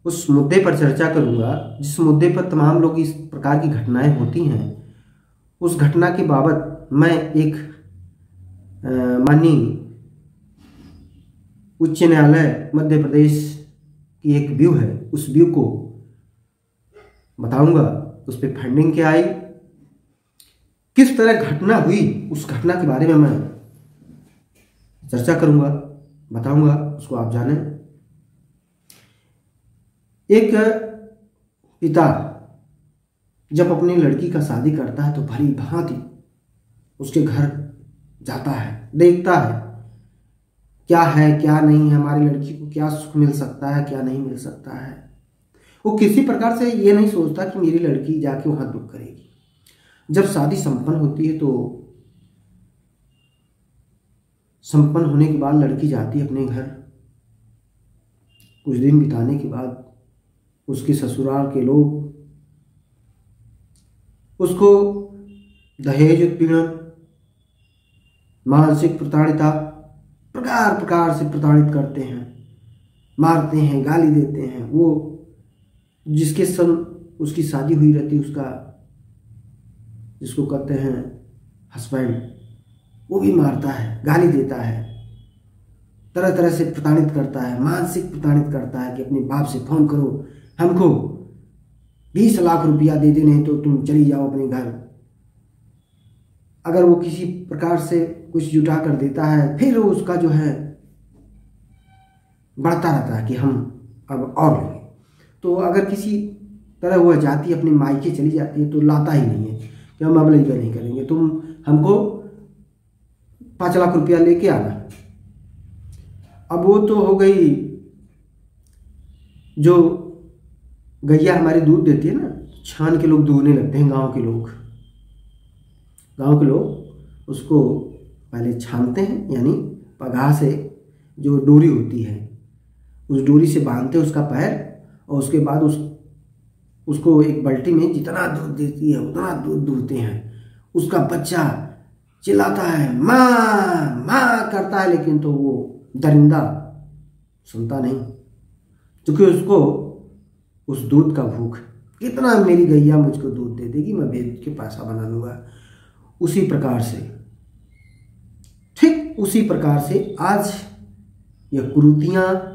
उस मुद्दे पर चर्चा करूंगा जिस मुद्दे पर तमाम लोग इस प्रकार की घटनाएं होती हैं। उस घटना के बाबत मैं एक माननीय उच्च न्यायालय मध्य प्रदेश की एक व्यू है, उस व्यू को बताऊंगा, उस पर फंडिंग क्या आई, किस तरह घटना हुई, उस घटना के बारे में मैं चर्चा करूंगा, बताऊंगा, उसको आप जानें। एक पिता जब अपनी लड़की का शादी करता है तो भली भांति उसके घर जाता है, देखता है क्या है क्या नहीं है, हमारी लड़की को क्या सुख मिल सकता है क्या नहीं मिल सकता है। वो किसी प्रकार से ये नहीं सोचता कि मेरी लड़की जाके वहां दुख करेगी। जब शादी संपन्न होती है तो संपन्न होने के बाद लड़की जाती है अपने घर। कुछ दिन बिताने के बाद उसके ससुराल के लोग उसको दहेज उत्पीड़न, मानसिक प्रताड़िता, प्रकार प्रकार से प्रताड़ित करते हैं, मारते हैं, गाली देते हैं। वो जिसके संग उसकी शादी हुई रहती, उसका जिसको कहते हैं हस्बैंड, वो भी मारता है, गाली देता है, तरह तरह से प्रताड़ित करता है, मानसिक प्रताड़ित करता है कि अपने बाप से फोन करो, हमको 20 लाख रुपया दे दे, नहीं तो तुम चली जाओ अपने घर। अगर वो किसी प्रकार से कुछ जुटा कर देता है, फिर उसका जो है बढ़ता रहता है कि हम अब और लेंगे। तो अगर किसी तरह वह जाती अपने मायके चली जाती है तो लाता ही नहीं है कि हम अब लेकर नहीं करेंगे, तुम हमको 5 लाख रुपया लेके आना। अब वो तो हो गई, जो गैया हमारी दूध देती है ना, छान के लोग दूहने लगते हैं। गांव के लोग उसको पहले छानते हैं, यानी पगाह से जो डोरी होती है उस डोरी से बांधते हैं उसका पैर, और उसके बाद उसको एक बाल्टी में जितना दूध देती है उतना दूध दूहते हैं। उसका बच्चा चिल्लाता है, माँ माँ करता है, लेकिन तो वो दरिंदा सुनता नहीं, क्योंकि उसको उस दूध का भूख, कितना मेरी गैया मुझको दूध दे देगी, मैं बेच के पैसा बना लूँगा। उसी प्रकार से, ठीक उसी प्रकार से आज यह कुरीतियाँ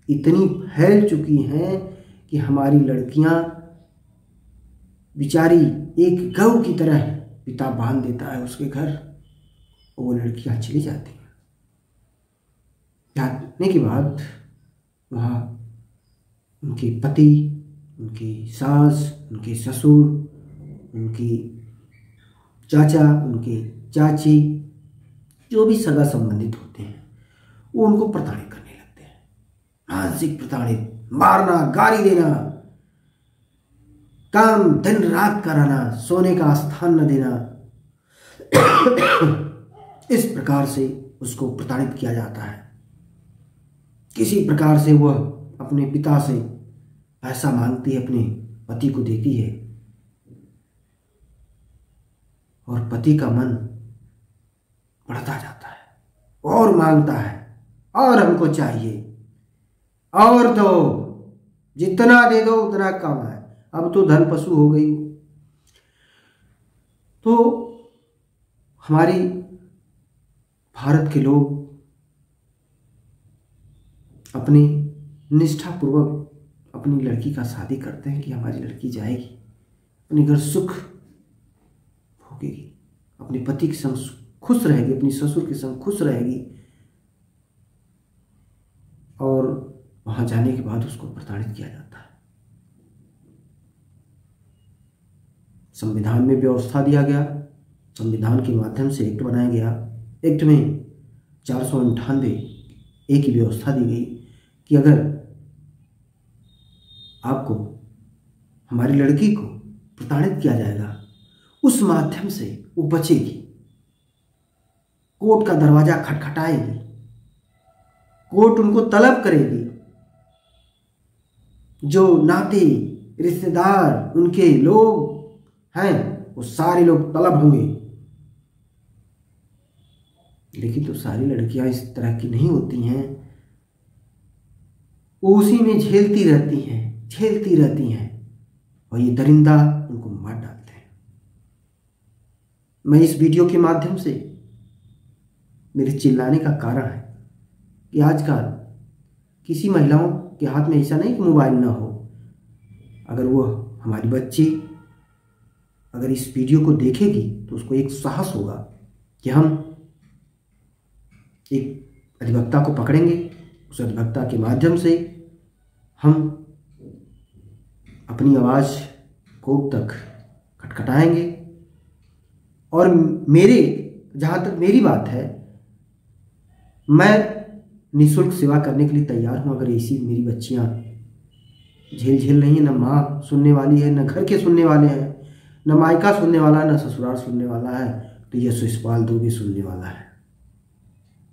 इतनी फैल चुकी हैं कि हमारी लड़कियां बेचारी एक गऊ की तरह पिता बांध देता है उसके घर, और वो लड़कियां चली जाती हैं। जाने के बाद वहाँ उनके पति, उनकी सास, उनके ससुर, उनकी चाचा, उनके चाची, जो भी सगा संबंधित होते हैं, वो उनको प्रताड़ित करने लगते हैं, मानसिक प्रताड़ित, मारना, गाली देना, काम दिन रात कराना, सोने का स्थान न देना। इस प्रकार से उसको प्रताड़ित किया जाता है। किसी प्रकार से वह अपने पिता से पैसा मांगती है, अपने पति को देती है, और पति का मन बढ़ता जाता है और मांगता है, और हमको चाहिए, और दो, जितना दे दो उतना कम है, अब तो धन पशु हो गई। तो हमारी भारत के लोग अपनी निष्ठापूर्वक अपनी लड़की का शादी करते हैं कि हमारी लड़की जाएगी, अपने घर सुख भोगेगी, अपने पति के संग खुश रहेगी, अपनी ससुर के संग खुश रहेगी, और वहां जाने के बाद उसको प्रताड़ित किया जाता है। संविधान में व्यवस्था दिया गया, संविधान के माध्यम से एक्ट बनाया गया। एक्ट में 498 ए की व्यवस्था दी गई कि अगर आपको हमारी लड़की को प्रताड़ित किया जाएगा, उस माध्यम से वो बचेगी, कोर्ट का दरवाजा खटखटाएगी, कोर्ट उनको तलब करेगी, जो नाते रिश्तेदार उनके लोग हैं वो सारे लोग तलब होंगे। लेकिन तो सारी लड़कियां इस तरह की नहीं होती हैं। वो उसी में झेलती रहती हैं और ये दरिंदा उनको मार डालते हैं। मैं इस वीडियो के माध्यम से मेरे चिल्लाने का कारण है कि आजकल किसी महिलाओं के हाथ में ऐसा नहीं कि मोबाइल ना हो, अगर वो हमारी बच्ची अगर इस वीडियो को देखेगी तो उसको एक साहस होगा कि हम एक अधिवक्ता को पकड़ेंगे, उस अधिवक्ता के माध्यम से हम अपनी आवाज़ कोर्ट तक खटखटाएंगे। और जहाँ तक मेरी बात है, मैं निःशुल्क सेवा करने के लिए तैयार हूँ। अगर ऐसी मेरी बच्चियाँ झेल रही हैं, न माँ सुनने वाली है, न घर के सुनने वाले हैं, न मायका सुनने वाला है, न ससुराल सुनने वाला है, तो यह यशपाल दुबे सुनने वाला है।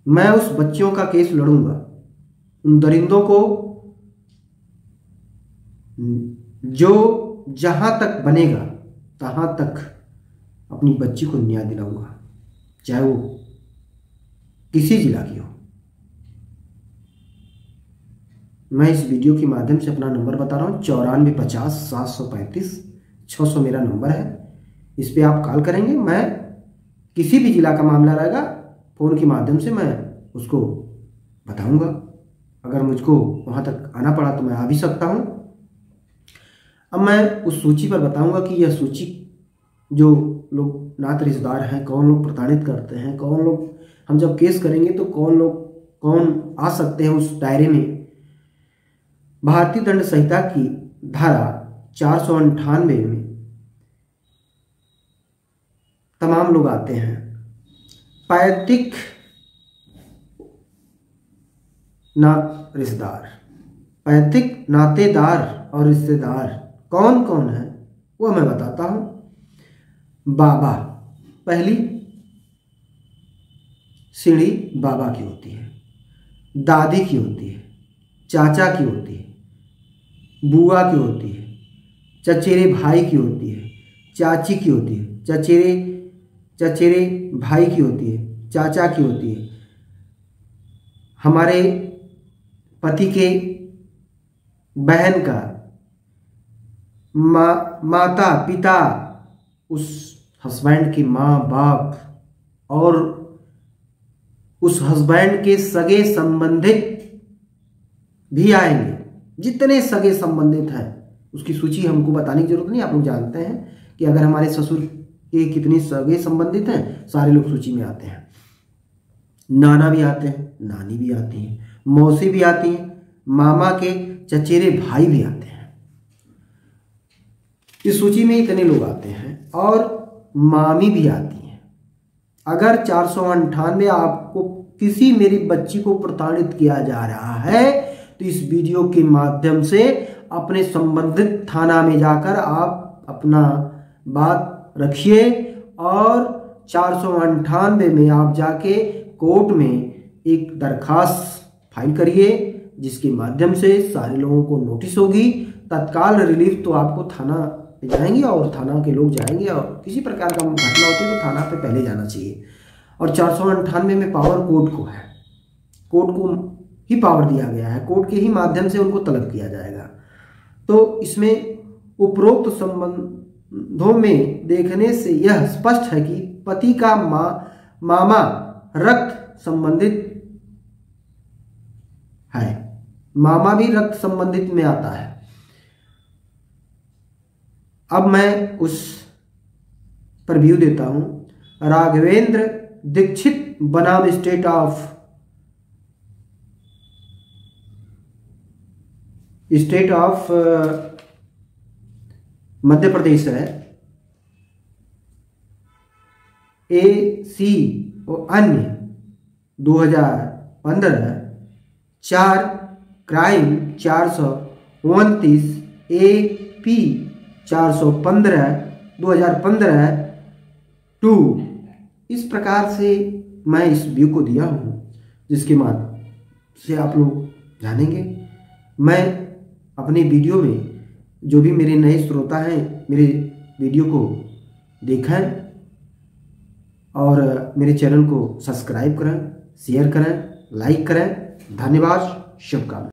मैं उस बच्चियों का केस लड़ूंगा। उन दरिंदों को जो जहां तक बनेगा तहां तक अपनी बच्ची को न्याय दिलाऊंगा, चाहे वो किसी जिला की हो। मैं इस वीडियो के माध्यम से अपना नंबर बता रहा हूँ, 9450 735 600 मेरा नंबर है। इस पे आप कॉल करेंगे। मैं किसी भी जिला का मामला रहेगा, फ़ोन के माध्यम से मैं उसको बताऊंगा। अगर मुझको वहाँ तक आना पड़ा तो मैं आ भी सकता हूँ। अब मैं उस सूची पर बताऊंगा कि यह सूची जो लोग नात रिश्तेदार हैं, कौन लोग प्रताड़ित करते हैं, कौन लोग, हम जब केस करेंगे तो कौन आ सकते हैं उस दायरे में। भारतीय दंड संहिता की धारा 498 में तमाम लोग आते हैं। पैतृक पैतृक नातेदार और रिश्तेदार कौन कौन है वो मैं बताता हूं। बाबा, पहली सीढ़ी बाबा की होती है, दादी की होती है, चाचा की होती है, बुआ की होती है, चचेरे भाई की होती है, चाची की होती है, चचेरे भाई की होती है, चाचा की होती है, हमारे पति के बहन का, माता पिता, उस हस्बैंड के माँ बाप और उस हस्बैंड के सगे संबंधित भी आएंगे। जितने सगे संबंधित हैं उसकी सूची हमको बताने की जरूरत नहीं, आप लोग जानते हैं कि अगर हमारे ससुर के कितने सगे संबंधित हैं, सारे लोग सूची में आते हैं। नाना भी आते हैं, नानी भी आती हैं, मौसी भी आती हैं, मामा के चचेरे भाई भी आते हैं। इस सूची में इतने लोग आते हैं और मामी भी आती हैं। अगर 498 आपको किसी मेरी बच्ची को प्रताड़ित किया जा रहा है तो इस वीडियो के माध्यम से अपने संबंधित थाना में जाकर आप अपना बात रखिए और 498 में आप जाके कोर्ट में एक दरखास्त फाइल करिए, जिसके माध्यम से सारे लोगों को नोटिस होगी। तत्काल रिलीफ तो आपको थाना पे जाएंगे और थाना के लोग जाएंगे, और किसी प्रकार का घटना होती है तो थाना पे पहले जाना चाहिए। और 498 में पावर कोर्ट को है, कोर्ट को ही पावर दिया गया है, कोर्ट के ही माध्यम से उनको तलब किया जाएगा। तो इसमें उपरोक्त संबंधों में देखने से यह स्पष्ट है कि पति का मामा रक्त संबंधित है, मामा भी रक्त संबंधित में आता है। अब मैं उस पर व्यू देता हूं। राघवेंद्र दीक्षित बनाम स्टेट ऑफ मध्य प्रदेश है, AC और अन्य 2015, 4 क्राइम 429 AP 415 2015 2। इस प्रकार से मैं इस व्यू को दिया हूँ, जिसके माध्यम से आप लोग जानेंगे। मैं अपने वीडियो में जो भी मेरे नए श्रोता हैं मेरे वीडियो को देखें और मेरे चैनल को सब्सक्राइब करें, शेयर करें, लाइक करें। धन्यवाद, शुभकामनाएं।